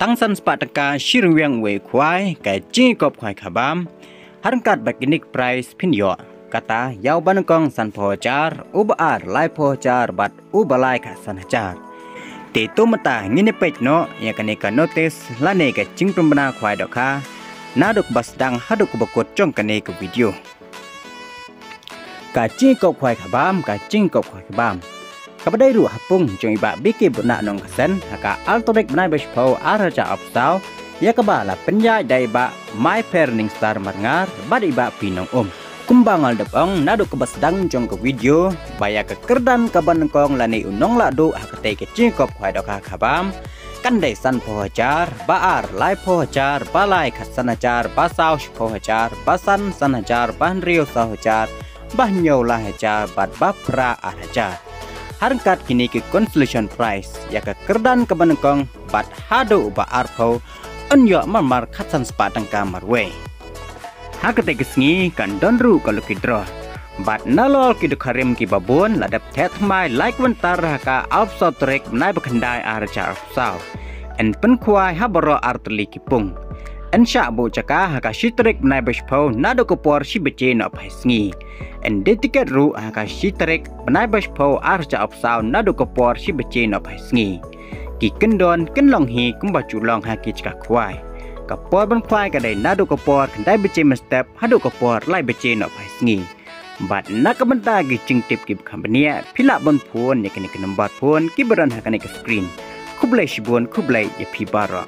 Tăng sân Spartaka Shiruyang Wei Kwai Kai Chi Kop Kwai Khabam Harangkat Bakinik Price Pinyo Kata Yau Banakong San Pohachar Ubaar Lai Pohachar Bat Ubalai Ka Sanachar Te Mata Ngine Pej No Yakanika Notice Lane Ka Ching Pembana Kwai Doka Naduk Basdang Haduk Bakut Chong Kane Ka Video Ka Chi Kop Kwai Khabam Ka Ching Kop Kwai Khabam Kapadai ru hapung jong iba biki bunak nong kasen haka altorik benai bespau araja opsau ya kabala penjai dai ba my parenting star marngar bad iba pinong kumbangal depong nadu kebasdang jong ke video baya ke kerdan kaban kong lani unong ladu hakate ke cingkop kwai doka kabam kandai san pohajar baar lai pohajar balai kasanajar basau pohajar basan sanajar banrio sahajar bahnyo lahajar bad bapra arajar Harangkat kini ke consolation prize ya ke kerdan kebanengkong bat hado uba arpo enyo marmar katsan sepatang kamar we. Hakate kesngi kan donru kalau kidro bat nalol kidukarim ki babon ladap tet mai like wentar haka aufsotrek nai bekendai arja afsau en penkuai habaro artli kipung en syabu caka haka shitrek nai bespau nado kopor shibeje no paisngi en detiket ru haka shitrek benai bespau arja opsau nado kopor shibeje no paisngi ki kendon kenlong hi kumbaju long haki caka kwai kopor ben kwai kadai nado kopor kendai beje mestep hado kopor lai beje no paisngi bat nakabenta gi cingtip ki kambania pila bon phun yakini kenembat phun ki beran haka ne screen kublai shibun kublai ya pibara